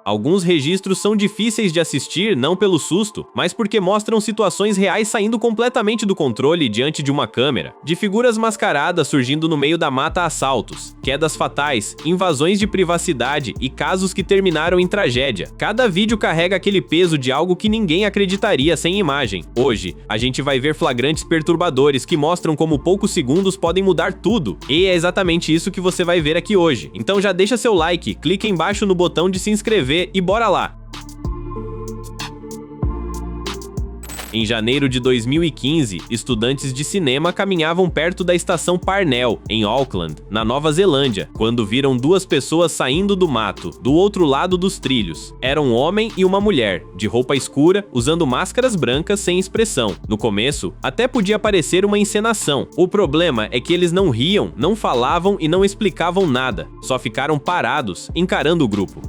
Alguns registros são difíceis de assistir não pelo susto, mas porque mostram situações reais saindo completamente do controle diante de uma câmera, de figuras mascaradas surgindo no meio da mata a assaltos, quedas fatais, invasões de privacidade e casos que terminaram em tragédia. Cada vídeo carrega aquele peso de algo que ninguém acreditaria sem imagem. Hoje, a gente vai ver flagrantes perturbadores que mostram como poucos segundos podem mudar tudo. E é exatamente isso que você vai ver aqui hoje. Então já deixa seu like, clica embaixo no botão de se inscrever e bora lá! Em janeiro de 2015, estudantes de cinema caminhavam perto da estação Parnell, em Auckland, na Nova Zelândia, quando viram duas pessoas saindo do mato, do outro lado dos trilhos. Era um homem e uma mulher, de roupa escura, usando máscaras brancas sem expressão. No começo, até podia parecer uma encenação. O problema é que eles não riam, não falavam e não explicavam nada, só ficaram parados, encarando o grupo.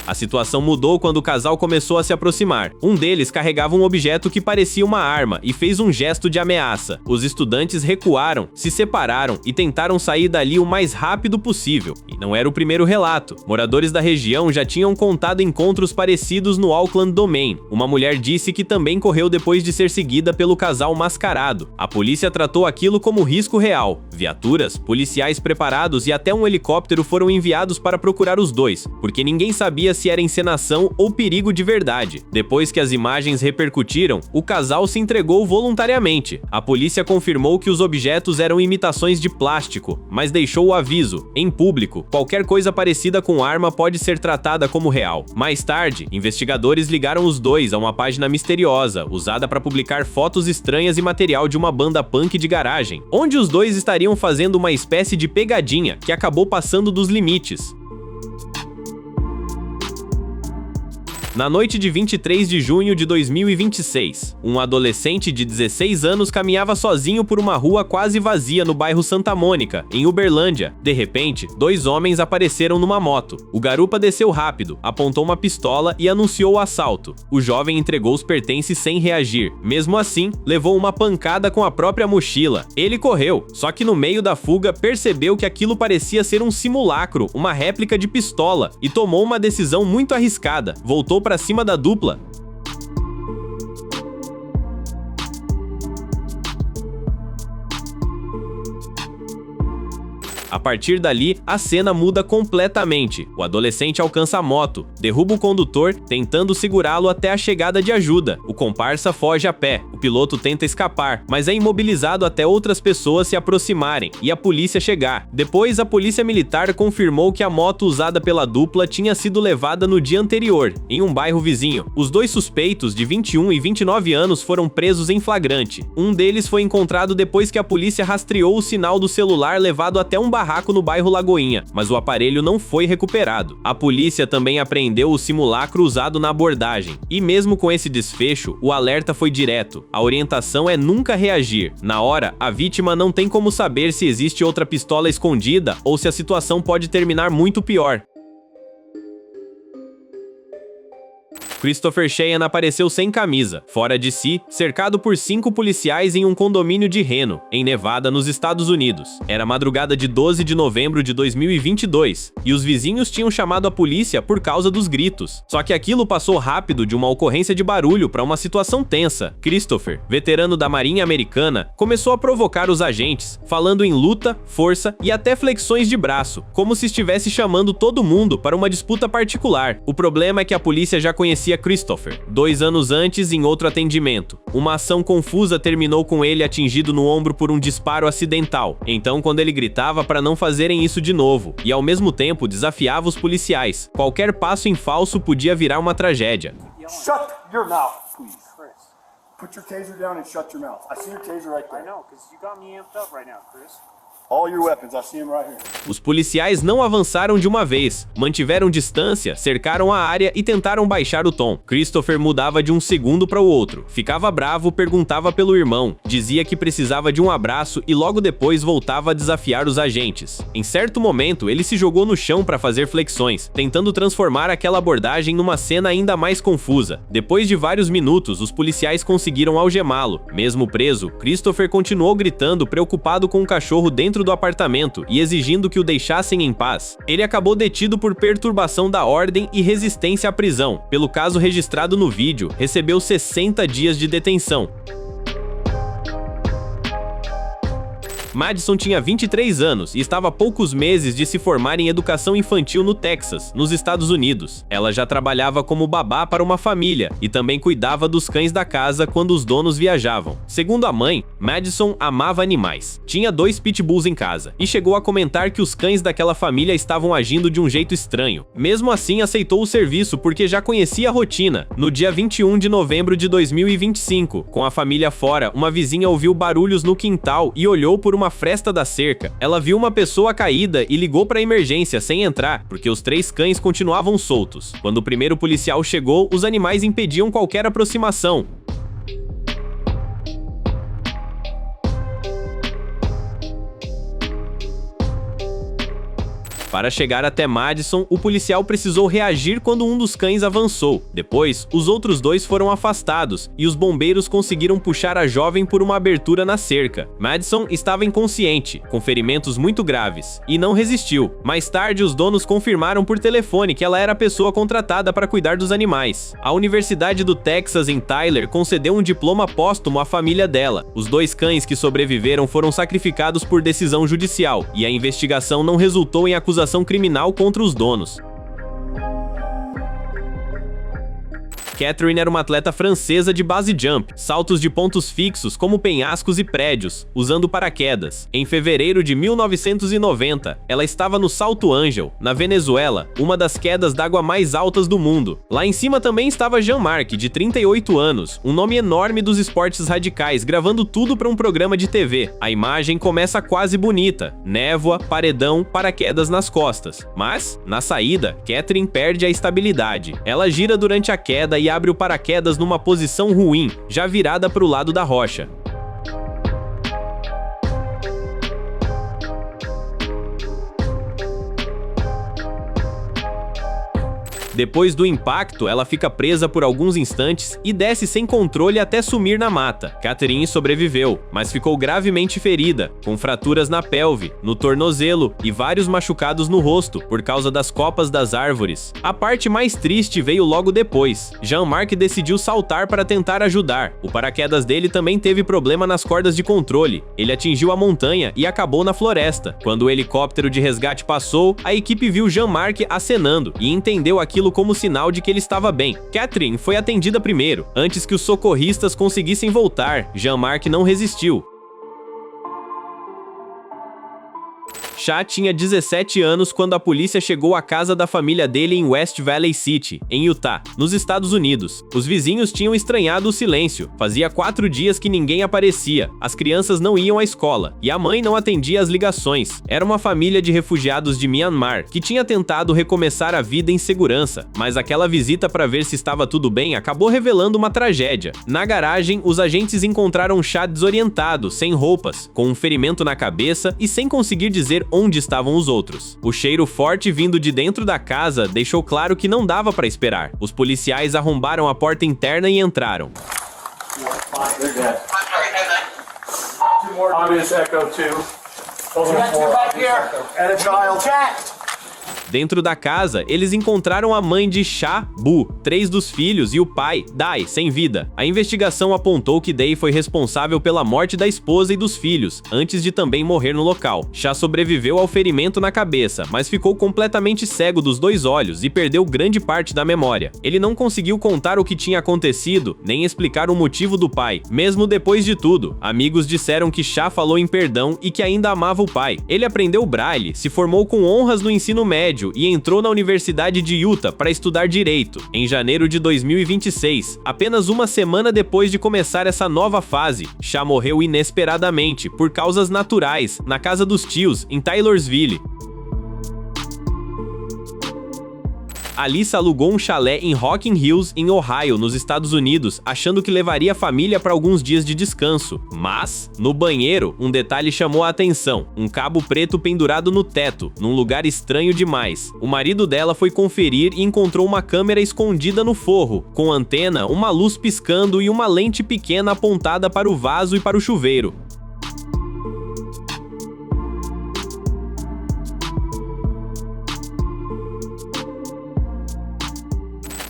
A situação mudou quando o casal começou a se aproximar. Um deles carregava um objeto que parecia uma arma e fez um gesto de ameaça. Os estudantes recuaram, se separaram e tentaram sair dali o mais rápido possível. E não era o primeiro relato. Moradores da região já tinham contado encontros parecidos no Auckland Domain. Uma mulher disse que também correu depois de ser seguida pelo casal mascarado. A polícia tratou aquilo como risco real. Viaturas, policiais preparados e até um helicóptero foram enviados para procurar os dois, porque ninguém sabia se era encenação ou perigo de verdade. Depois que as imagens repercutiram, o casal se entregou voluntariamente. A polícia confirmou que os objetos eram imitações de plástico, mas deixou o aviso: em público, qualquer coisa parecida com arma pode ser tratada como real. Mais tarde, investigadores ligaram os dois a uma página misteriosa, usada para publicar fotos estranhas e material de uma banda punk de garagem, onde os dois estariam fazendo uma espécie de pegadinha que acabou passando dos limites. Na noite de 23 de junho de 2026, um adolescente de 16 anos caminhava sozinho por uma rua quase vazia no bairro Santa Mônica, em Uberlândia. De repente, dois homens apareceram numa moto. O garupa desceu rápido, apontou uma pistola e anunciou o assalto. O jovem entregou os pertences sem reagir. Mesmo assim, levou uma pancada com a própria mochila. Ele correu, só que no meio da fuga percebeu que aquilo parecia ser um simulacro, uma réplica de pistola, e tomou uma decisão muito arriscada. Voltou para cima da dupla. A partir dali, a cena muda completamente. O adolescente alcança a moto, derruba o condutor, tentando segurá-lo até a chegada de ajuda. O comparsa foge a pé. O piloto tenta escapar, mas é imobilizado até outras pessoas se aproximarem e a polícia chegar. Depois, a polícia militar confirmou que a moto usada pela dupla tinha sido levada no dia anterior, em um bairro vizinho. Os dois suspeitos, de 21 e 29 anos, foram presos em flagrante. Um deles foi encontrado depois que a polícia rastreou o sinal do celular levado até um barraco no bairro Lagoinha, mas o aparelho não foi recuperado. A polícia também apreendeu o simulacro usado na abordagem. E mesmo com esse desfecho, o alerta foi direto. A orientação é nunca reagir. Na hora, a vítima não tem como saber se existe outra pistola escondida ou se a situação pode terminar muito pior. Christopher Sheehan apareceu sem camisa, fora de si, cercado por 5 policiais em um condomínio de Reno, em Nevada, nos Estados Unidos. Era madrugada de 12 de novembro de 2022, e os vizinhos tinham chamado a polícia por causa dos gritos. Só que aquilo passou rápido de uma ocorrência de barulho para uma situação tensa. Christopher, veterano da Marinha Americana, começou a provocar os agentes, falando em luta, força e até flexões de braço, como se estivesse chamando todo mundo para uma disputa particular. O problema é que a polícia já conhecia Christopher 2 anos antes em outro atendimento. Uma ação confusa terminou com ele atingido no ombro por um disparo acidental. Então, quando ele gritava para não fazerem isso de novo e ao mesmo tempo desafiava os policiais, qualquer passo em falso podia virar uma tragédia. Shut your mouth, please. Put your taser down and shut your mouth. I see your taser right there. I know, because you got me amped up right now, Chris. All your weapons, I see them right here. Os policiais não avançaram de uma vez, mantiveram distância, cercaram a área e tentaram baixar o tom. Christopher mudava de um segundo para o outro, ficava bravo, perguntava pelo irmão, dizia que precisava de um abraço e logo depois voltava a desafiar os agentes. Em certo momento, ele se jogou no chão para fazer flexões, tentando transformar aquela abordagem numa cena ainda mais confusa. Depois de vários minutos, os policiais conseguiram algemá-lo. Mesmo preso, Christopher continuou gritando, preocupado com o cachorro dentro dentro do apartamento e exigindo que o deixassem em paz. Ele acabou detido por perturbação da ordem e resistência à prisão. Pelo caso registrado no vídeo, recebeu 60 dias de detenção. Madison tinha 23 anos e estava a poucos meses de se formar em educação infantil no Texas, nos Estados Unidos. Ela já trabalhava como babá para uma família e também cuidava dos cães da casa quando os donos viajavam. Segundo a mãe, Madison amava animais. Tinha 2 pitbulls em casa e chegou a comentar que os cães daquela família estavam agindo de um jeito estranho. Mesmo assim, aceitou o serviço porque já conhecia a rotina. No dia 21 de novembro de 2025, com a família fora, uma vizinha ouviu barulhos no quintal e olhou por uma fresta da cerca. Ela viu uma pessoa caída e ligou para a emergência sem entrar, porque os 3 cães continuavam soltos. Quando o primeiro policial chegou, os animais impediam qualquer aproximação. Para chegar até Madison, o policial precisou reagir quando um dos cães avançou. Depois, os outros 2 foram afastados e os bombeiros conseguiram puxar a jovem por uma abertura na cerca. Madison estava inconsciente, com ferimentos muito graves, e não resistiu. Mais tarde, os donos confirmaram por telefone que ela era a pessoa contratada para cuidar dos animais. A Universidade do Texas em Tyler concedeu um diploma póstumo à família dela. Os 2 cães que sobreviveram foram sacrificados por decisão judicial, e a investigação não resultou em acusação criminal contra os donos. Catherine era uma atleta francesa de base jump, saltos de pontos fixos como penhascos e prédios, usando paraquedas. Em fevereiro de 1990, ela estava no Salto Ángel, na Venezuela, uma das quedas d'água mais altas do mundo. Lá em cima também estava Jean-Marc, de 38 anos, um nome enorme dos esportes radicais, gravando tudo para um programa de TV. A imagem começa quase bonita, névoa, paredão, paraquedas nas costas. Mas, na saída, Catherine perde a estabilidade. Ela gira durante a queda e abre o paraquedas numa posição ruim, já virada para o lado da rocha. Depois do impacto, ela fica presa por alguns instantes e desce sem controle até sumir na mata. Catherine sobreviveu, mas ficou gravemente ferida, com fraturas na pelve, no tornozelo e vários machucados no rosto por causa das copas das árvores. A parte mais triste veio logo depois. Jean-Marc decidiu saltar para tentar ajudar. O paraquedas dele também teve problema nas cordas de controle. Ele atingiu a montanha e acabou na floresta. Quando o helicóptero de resgate passou, a equipe viu Jean-Marc acenando e entendeu aquilo como sinal de que ele estava bem. Catherine foi atendida primeiro. Antes que os socorristas conseguissem voltar, Jean-Marc não resistiu. Chá tinha 17 anos quando a polícia chegou à casa da família dele em West Valley City, em Utah, nos Estados Unidos. Os vizinhos tinham estranhado o silêncio. Fazia 4 dias que ninguém aparecia. As crianças não iam à escola e a mãe não atendia as ligações. Era uma família de refugiados de Myanmar que tinha tentado recomeçar a vida em segurança, mas aquela visita para ver se estava tudo bem acabou revelando uma tragédia. Na garagem, os agentes encontraram Chá desorientado, sem roupas, com um ferimento na cabeça e sem conseguir dizer onde estavam os outros. O cheiro forte vindo de dentro da casa deixou claro que não dava para esperar. Os policiais arrombaram a porta interna e entraram. Dentro da casa, eles encontraram a mãe de Chá, Bu, 3 dos filhos e o pai, Dai, sem vida. A investigação apontou que Dai foi responsável pela morte da esposa e dos filhos, antes de também morrer no local. Chá sobreviveu ao ferimento na cabeça, mas ficou completamente cego dos 2 olhos e perdeu grande parte da memória. Ele não conseguiu contar o que tinha acontecido, nem explicar o motivo do pai. Mesmo depois de tudo, amigos disseram que Chá falou em perdão e que ainda amava o pai. Ele aprendeu Braille, se formou com honras no ensino médio e entrou na Universidade de Utah para estudar Direito. Em janeiro de 2026, apenas uma semana depois de começar essa nova fase, Chá morreu inesperadamente, por causas naturais, na casa dos tios, em Taylorsville. Alyssa alugou um chalé em Rocking Hills, em Ohio, nos Estados Unidos, achando que levaria a família para alguns dias de descanso. Mas, no banheiro, um detalhe chamou a atenção: um cabo preto pendurado no teto, num lugar estranho demais. O marido dela foi conferir e encontrou uma câmera escondida no forro, com antena, uma luz piscando e uma lente pequena apontada para o vaso e para o chuveiro.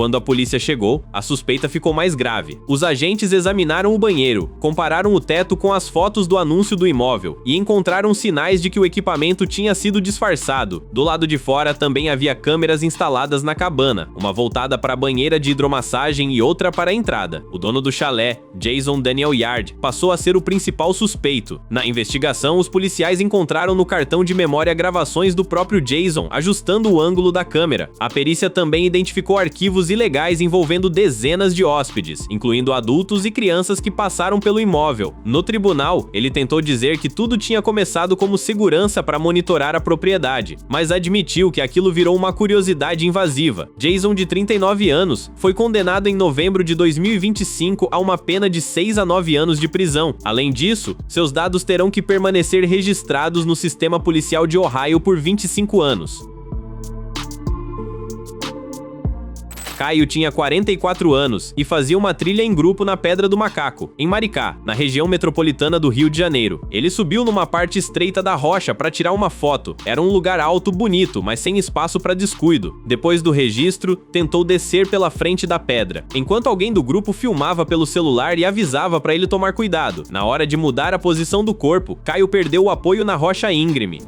Quando a polícia chegou, a suspeita ficou mais grave. Os agentes examinaram o banheiro, compararam o teto com as fotos do anúncio do imóvel e encontraram sinais de que o equipamento tinha sido disfarçado. Do lado de fora também havia câmeras instaladas na cabana, uma voltada para a banheira de hidromassagem e outra para a entrada. O dono do chalé, Jason Daniel Yard, passou a ser o principal suspeito. Na investigação, os policiais encontraram no cartão de memória gravações do próprio Jason, ajustando o ângulo da câmera. A perícia também identificou arquivos ilegais envolvendo dezenas de hóspedes, incluindo adultos e crianças que passaram pelo imóvel. No tribunal, ele tentou dizer que tudo tinha começado como segurança para monitorar a propriedade, mas admitiu que aquilo virou uma curiosidade invasiva. Jason, de 39 anos, foi condenado em novembro de 2025 a uma pena de 6 a 9 anos de prisão. Além disso, seus dados terão que permanecer registrados no sistema policial de Ohio por 25 anos. Caio tinha 44 anos e fazia uma trilha em grupo na Pedra do Macaco, em Maricá, na região metropolitana do Rio de Janeiro. Ele subiu numa parte estreita da rocha para tirar uma foto. Era um lugar alto, bonito, mas sem espaço para descuido. Depois do registro, tentou descer pela frente da pedra, enquanto alguém do grupo filmava pelo celular e avisava para ele tomar cuidado. Na hora de mudar a posição do corpo, Caio perdeu o apoio na rocha íngreme.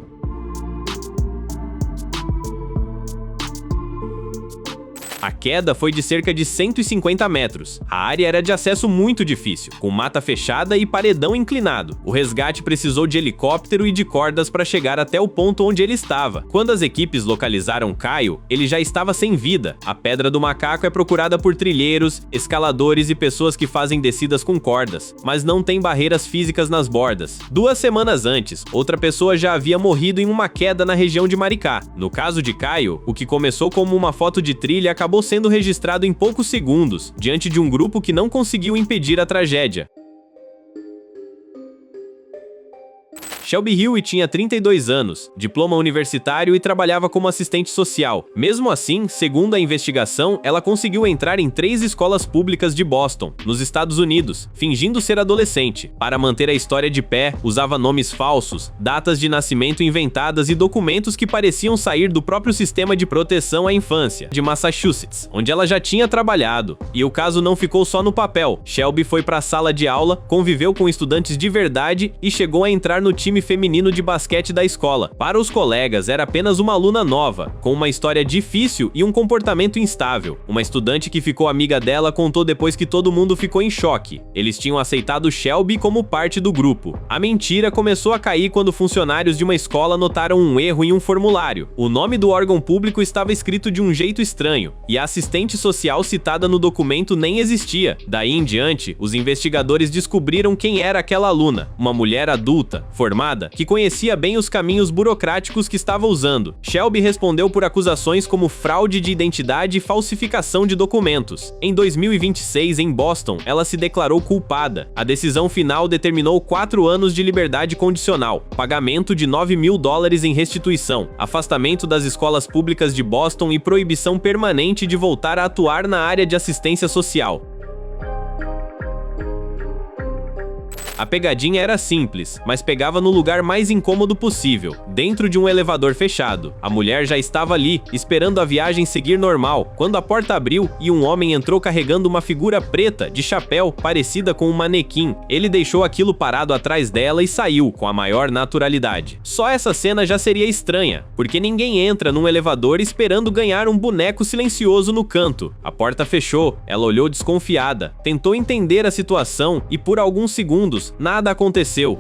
A queda foi de cerca de 150 metros. A área era de acesso muito difícil, com mata fechada e paredão inclinado. O resgate precisou de helicóptero e de cordas para chegar até o ponto onde ele estava. Quando as equipes localizaram Caio, ele já estava sem vida. A Pedra do Macaco é procurada por trilheiros, escaladores e pessoas que fazem descidas com cordas, mas não tem barreiras físicas nas bordas. 2 semanas antes, outra pessoa já havia morrido em uma queda na região de Maricá. No caso de Caio, o que começou como uma foto de trilha acabou sendo registrado em poucos segundos, diante de um grupo que não conseguiu impedir a tragédia. Shelby Hewitt tinha 32 anos, diploma universitário e trabalhava como assistente social. Mesmo assim, segundo a investigação, ela conseguiu entrar em 3 escolas públicas de Boston, nos Estados Unidos, fingindo ser adolescente. Para manter a história de pé, usava nomes falsos, datas de nascimento inventadas e documentos que pareciam sair do próprio sistema de proteção à infância de Massachusetts, onde ela já tinha trabalhado. E o caso não ficou só no papel. Shelby foi para a sala de aula, conviveu com estudantes de verdade e chegou a entrar no time feminino de basquete da escola. Para os colegas, era apenas uma aluna nova, com uma história difícil e um comportamento instável. Uma estudante que ficou amiga dela contou depois que todo mundo ficou em choque. Eles tinham aceitado Shelby como parte do grupo. A mentira começou a cair quando funcionários de uma escola notaram um erro em um formulário. O nome do órgão público estava escrito de um jeito estranho, e a assistente social citada no documento nem existia. Daí em diante, os investigadores descobriram quem era aquela aluna, uma mulher adulta, formada, que conhecia bem os caminhos burocráticos que estava usando. Shelby respondeu por acusações como fraude de identidade e falsificação de documentos. Em 2026, em Boston, ela se declarou culpada. A decisão final determinou 4 anos de liberdade condicional, pagamento de $9.000 em restituição, afastamento das escolas públicas de Boston e proibição permanente de voltar a atuar na área de assistência social. A pegadinha era simples, mas pegava no lugar mais incômodo possível, dentro de um elevador fechado. A mulher já estava ali, esperando a viagem seguir normal, quando a porta abriu e um homem entrou carregando uma figura preta, de chapéu, parecida com um manequim. Ele deixou aquilo parado atrás dela e saiu, com a maior naturalidade. Só essa cena já seria estranha, porque ninguém entra num elevador esperando ganhar um boneco silencioso no canto. A porta fechou, ela olhou desconfiada, tentou entender a situação e por alguns segundos, nada aconteceu.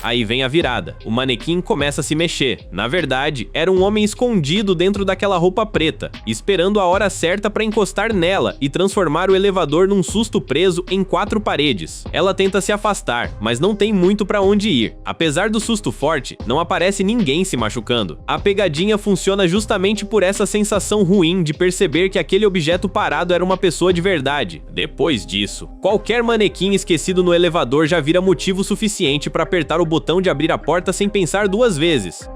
Aí vem a virada. O manequim começa a se mexer. Na verdade, era um homem escondido dentro daquela roupa preta, esperando a hora certa para encostar nela e transformar o elevador num susto preso em 4 paredes. Ela tenta se afastar, mas não tem muito para onde ir. Apesar do susto forte, não aparece ninguém se machucando. A pegadinha funciona justamente por essa sensação ruim de perceber que aquele objeto parado era uma pessoa de verdade. Depois disso, qualquer manequim esquecido no elevador já vira motivo suficiente para apertar o botão de abrir a porta sem pensar 2 vezes.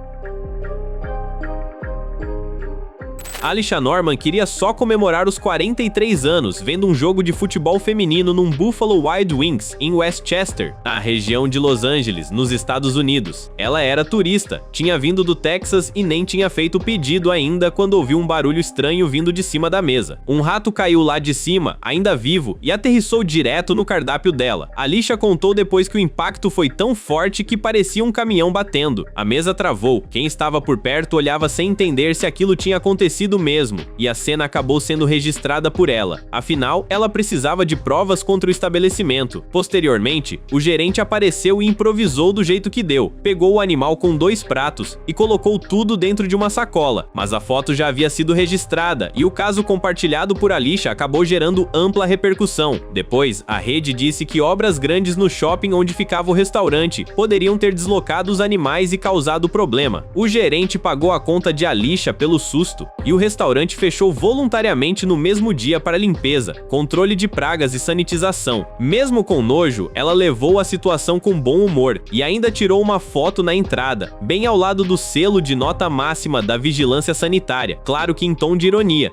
Alisha Norman queria só comemorar os 43 anos vendo um jogo de futebol feminino num Buffalo Wild Wings, em Westchester, na região de Los Angeles, nos Estados Unidos. Ela era turista, tinha vindo do Texas e nem tinha feito o pedido ainda quando ouviu um barulho estranho vindo de cima da mesa. Um rato caiu lá de cima, ainda vivo, e aterrissou direto no cardápio dela. Alisha contou depois que o impacto foi tão forte que parecia um caminhão batendo. A mesa travou. Quem estava por perto olhava sem entender se aquilo tinha acontecido mesmo, e a cena acabou sendo registrada por ela. Afinal, ela precisava de provas contra o estabelecimento. Posteriormente, o gerente apareceu e improvisou do jeito que deu. Pegou o animal com 2 pratos e colocou tudo dentro de uma sacola, mas a foto já havia sido registrada e o caso compartilhado por Alisha acabou gerando ampla repercussão. Depois, a rede disse que obras grandes no shopping onde ficava o restaurante poderiam ter deslocado os animais e causado problema. O gerente pagou a conta de Alisha pelo susto e o restaurante fechou voluntariamente no mesmo dia para limpeza, controle de pragas e sanitização. Mesmo com nojo, ela levou a situação com bom humor e ainda tirou uma foto na entrada, bem ao lado do selo de nota máxima da vigilância sanitária, claro que em tom de ironia.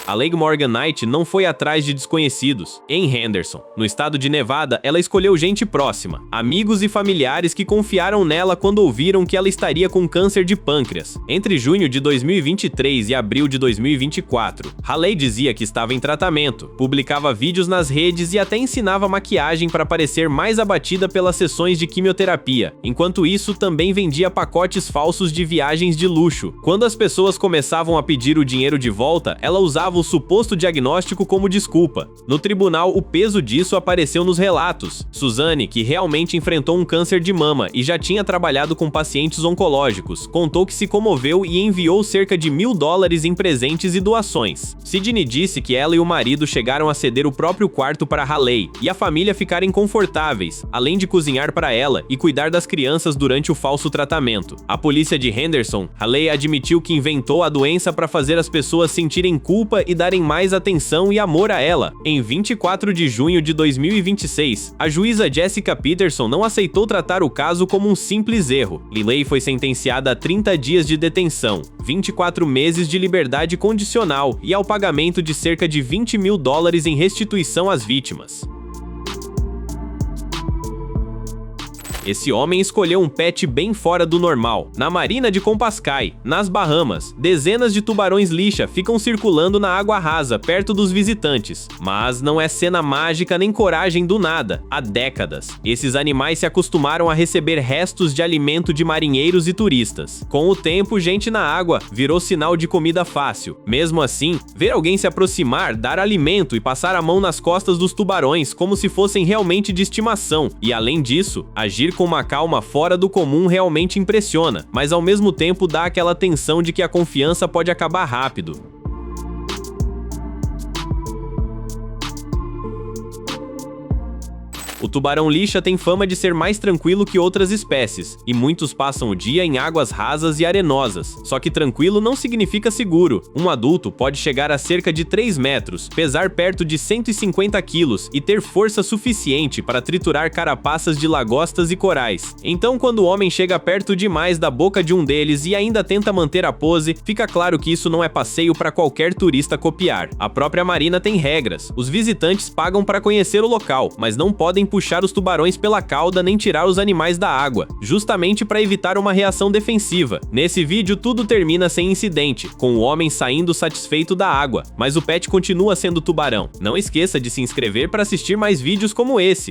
A Lake Morgan Knight não foi atrás de desconhecidos. Em Henderson, no estado de Nevada, ela escolheu gente próxima, amigos e familiares que confiaram nela quando ouviram que ela estaria com câncer de pâncreas. Entre junho de 2023 e abril de 2024, Haley dizia que estava em tratamento, publicava vídeos nas redes e até ensinava maquiagem para parecer mais abatida pelas sessões de quimioterapia. Enquanto isso, também vendia pacotes falsos de viagens de luxo. Quando as pessoas começavam a pedir o dinheiro de volta, ela usava o suposto diagnóstico como desculpa. No tribunal, o peso disso apareceu nos relatos. Suzanne, que realmente enfrentou um câncer de mama e já tinha trabalhado com pacientes oncológicos, contou que se comoveu e enviou cerca de $1.000 em presentes e doações. Sidney disse que ela e o marido chegaram a ceder o próprio quarto para Haley e a família ficarem confortáveis, além de cozinhar para ela e cuidar das crianças durante o falso tratamento. A polícia de Henderson, Haley admitiu que inventou a doença para fazer as pessoas sentirem culpa e darem mais atenção e amor a ela. Em 24 de junho de 2026, a juíza Jessica Peterson não aceitou tratar o caso como um simples erro. Liley foi sentenciada a 30 dias de detenção, 24 meses de liberdade condicional e ao pagamento de cerca de $20 mil em restituição às vítimas. Esse homem escolheu um pet bem fora do normal. Na marina de Compascai, nas Bahamas, dezenas de tubarões lixa ficam circulando na água rasa perto dos visitantes. Mas não é cena mágica nem coragem do nada. Há décadas, esses animais se acostumaram a receber restos de alimento de marinheiros e turistas. Com o tempo, gente na água virou sinal de comida fácil. Mesmo assim, ver alguém se aproximar, dar alimento e passar a mão nas costas dos tubarões como se fossem realmente de estimação. E além disso, agir com uma calma fora do comum realmente impressiona, mas ao mesmo tempo dá aquela tensão de que a confiança pode acabar rápido. O tubarão lixa tem fama de ser mais tranquilo que outras espécies, e muitos passam o dia em águas rasas e arenosas. Só que tranquilo não significa seguro. Um adulto pode chegar a cerca de 3 metros, pesar perto de 150 quilos e ter força suficiente para triturar carapaças de lagostas e corais. Então, quando o homem chega perto demais da boca de um deles e ainda tenta manter a pose, fica claro que isso não é passeio para qualquer turista copiar. A própria marina tem regras. Os visitantes pagam para conhecer o local, mas não podem puxar os tubarões pela cauda nem tirar os animais da água, justamente para evitar uma reação defensiva. Nesse vídeo tudo termina sem incidente, com o homem saindo satisfeito da água, mas o pet continua sendo tubarão. Não esqueça de se inscrever para assistir mais vídeos como esse.